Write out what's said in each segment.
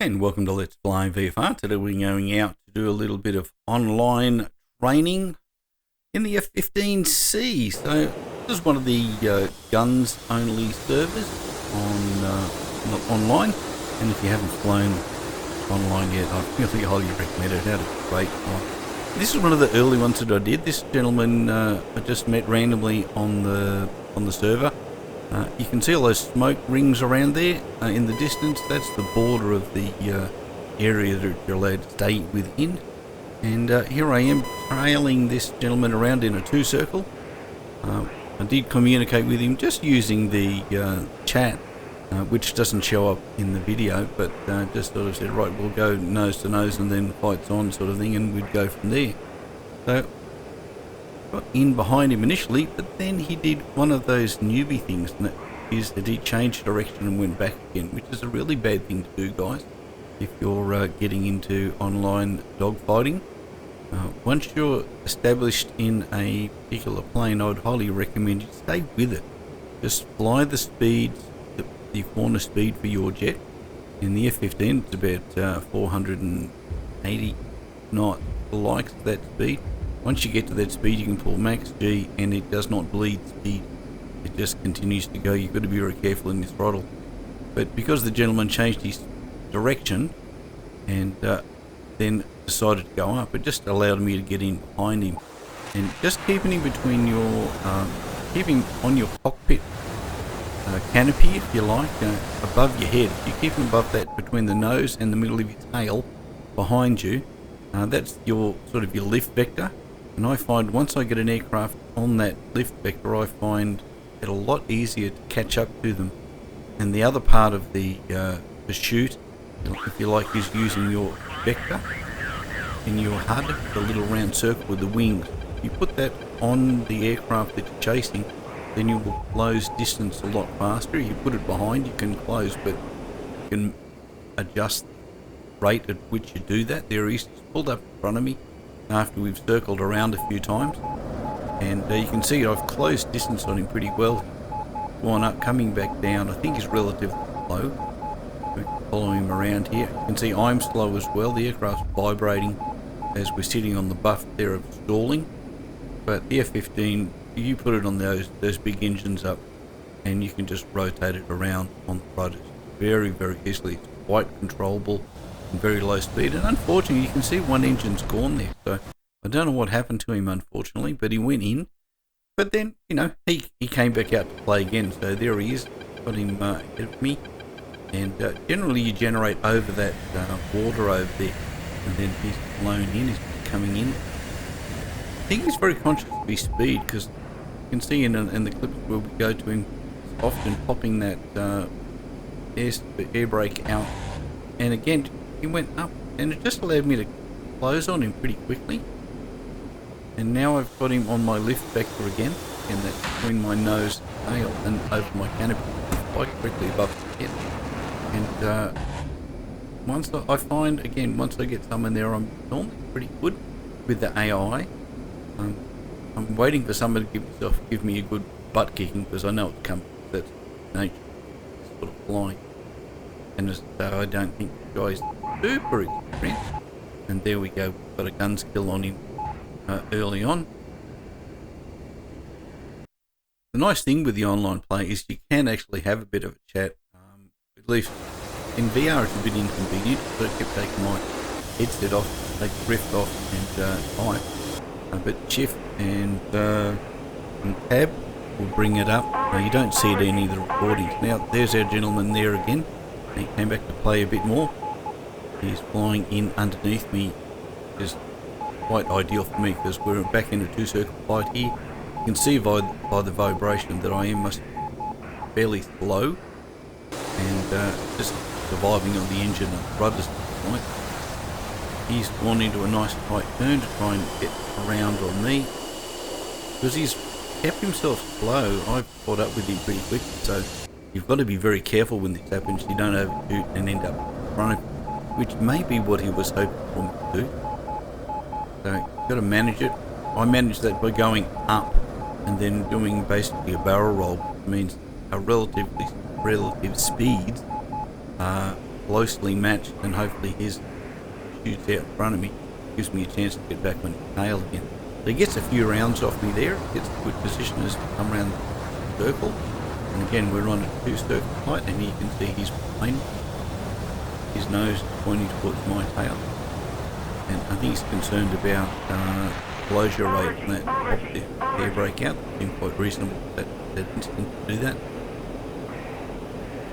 And welcome to Let's Fly VFR. Today we're going out to do a little bit of online training in the F-15C. So this is one of the guns only servers online. And if you haven't flown online yet, I really highly recommend it. It had a great time. This is one of the early ones that I did. This gentleman I just met randomly on the server. You can see all those smoke rings around there in the distance. That's the border of the area that you're allowed to stay within. And here I am trailing this gentleman around in a two-circle. I did communicate with him just using the chat, which doesn't show up in the video, but just sort of said, right, we'll go nose to nose and then fights on sort of thing, and we'd go from there. So got in behind him initially, but then he did one of those newbie things, and that is that he changed direction and went back again, which is a really bad thing to do, guys, if you're getting into online dogfighting. Once you're established in a particular plane, I would highly recommend you stay with it. Just fly the speeds, the corner speed for your jet. In the F-15, it's about 480 knots, likes that speed. Once you get to that speed, you can pull max G, and it does not bleed speed. It just continues to go. You've got to be very careful in this throttle. But because the gentleman changed his direction and then decided to go up, it just allowed me to get in behind him. And just keeping him between your, keeping on your cockpit canopy, if you like, above your head. If you keep him above that, between the nose and the middle of your tail behind you, that's your sort of your lift vector. And I find once I get an aircraft on that lift vector, I find it a lot easier to catch up to them. And the other part of the chute, if you like, is using your vector in your HUD, the little round circle with the wings. If you put that on the aircraft that you're chasing, then you will close distance a lot faster. If you put it behind, you can close, but you can adjust the rate at which you do that. There he's pulled up in front of me after we've circled around a few times, and you can see I've closed distance on him pretty well. Gone up, coming back down. I think he's relatively slow. We follow him around here. You can see I'm slow as well. The aircraft's vibrating as we're sitting on the buff there of stalling. But the F-15, you put it on those big engines up, and you can just rotate it around on the rudder very, very easily. It's quite controllable and very low speed, and unfortunately you can see one engine's gone there, so I don't know what happened to him, unfortunately, but he went in. But then, you know, he came back out to play again, so there he is. Got him ahead of me, and generally you generate over that water over there, and then he's flown in, he's coming in. I think he's very conscious of his speed, because you can see in the clips where we go to him, he's often popping that air brake out, and again he went up, and it just allowed me to close on him pretty quickly. And now I've got him on my lift vector again, and that's between my nose and tail and over my canopy, quite quickly above the head. And once I find, again, once I get someone there, I'm normally pretty good with the AI. I'm waiting for someone to give me a good butt kicking, because I know it's coming. That's nature, sort of flying. And so I don't think the guy's super experienced. And there we go, we've got a gun skill on him early on. The nice thing with the online play is you can actually have a bit of a chat. At least in VR it's a bit inconvenient, so I kept taking my headset off, take the rift off, and type. But shift and tab will bring it up. Now you don't see it in any of the recordings. Now there's our gentleman there again. He came back to play a bit more. He's flying in underneath me, which is quite ideal for me, because we're back in a two-circle flight here. You can see by the vibration that I am fairly slow, and just surviving on the engine and rudders at this point. He's gone into a nice tight turn to try and get around on me. Because he's kept himself slow, I've caught up with him pretty quick, so you've got to be very careful when this happens. You don't overshoot and end up in front of him, which may be what he was hoping for me to do. So you've got to manage it. I managed that by going up and then doing basically a barrel roll, which means a relative speed closely matched, and hopefully his shoots out in front of me, gives me a chance to get back on his tail again. So he gets a few rounds off me there, gets a good position as we come around the circle, and again we're on a 2-circle flight, and you can see he's behind me. His nose pointing towards my tail, and I think he's concerned about closure rate on that air brake out. It's been quite reasonable that instant to do that.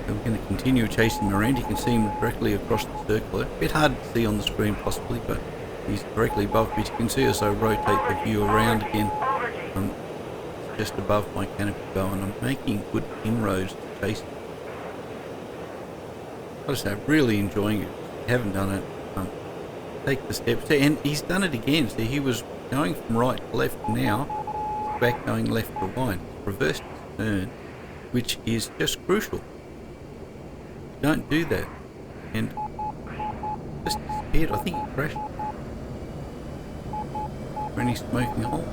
So we're going to continue chasing him around. You can see him directly across the circle. A bit hard to see on the screen possibly, but he's directly above me. You can see as I rotate the view around again, I'm just above my canopy bow, and I'm making good inroads to chase him. I just say, I'm really enjoying it. If you haven't done it, take the steps. And he's done it again. See, he was going from right to left, now back going left to right. Reversed his turn, which is just crucial. Don't do that. And just disappeared. I think he crashed. For any smoking hole.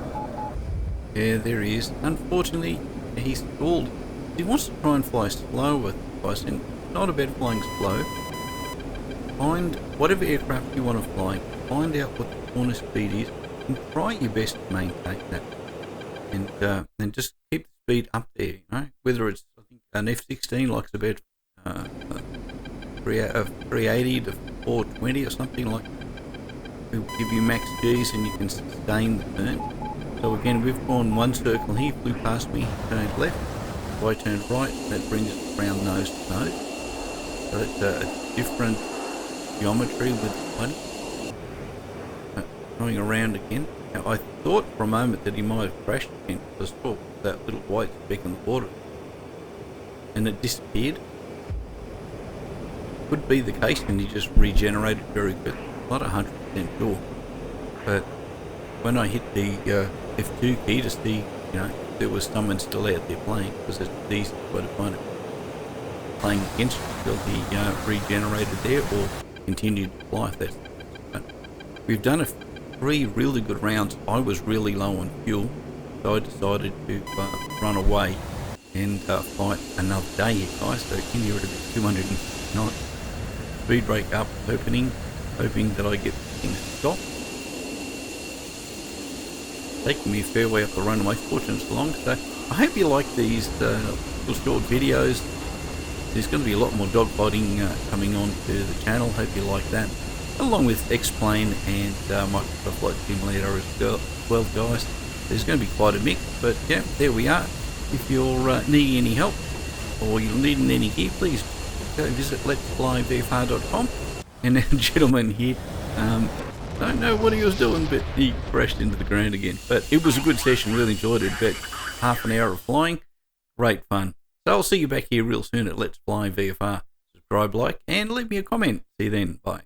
Yeah, there he is. Unfortunately, he's stalled. He wants to try and fly slow with us, and not about flying slow. Find whatever aircraft you want to fly, find out what the corner speed is, and try your best to maintain that. And just keep the speed up there, you know. Whether it's, I think, an F-16 likes about 380 to 420 or something like that. It'll give you max G's and you can sustain the turn. So again, we've gone one circle, he flew past me, turned left. If I turned right, that brings us around nose to nose. So it's a different geometry with the body. Going around again. Now, I thought for a moment that he might have crashed again, because I saw that little white speck in the water. And it disappeared. Could be the case, and he just regenerated very quickly. Not 100% sure. But when I hit the F2 key to see, you know, if there was someone still out there playing, because it's easy to find it playing against you until he regenerated there or continued to fly if that's. But we've done 3 really good rounds. I was really low on fuel, so I decided to run away and fight another day here, guys. So in here at about 209. Speed brake up, hoping that I get things to stop. Taking me a fair way up the runway, fortunately it's long. So I hope you like these little short videos. There's going to be a lot more dogfighting coming on to the channel. Hope you like that, along with X-Plane and Microsoft Flight Simulator as well, guys. There's going to be quite a mix, but yeah, there we are. If you're needing any help or you're needing any gear, please go visit letsflyvfr.com. And that gentleman here, don't know what he was doing, but he crashed into the ground again. But it was a good session, really enjoyed it. About half an hour of flying, great fun. So I'll see you back here real soon at Let's Fly VFR. Subscribe, like, and leave me a comment. See you then. Bye.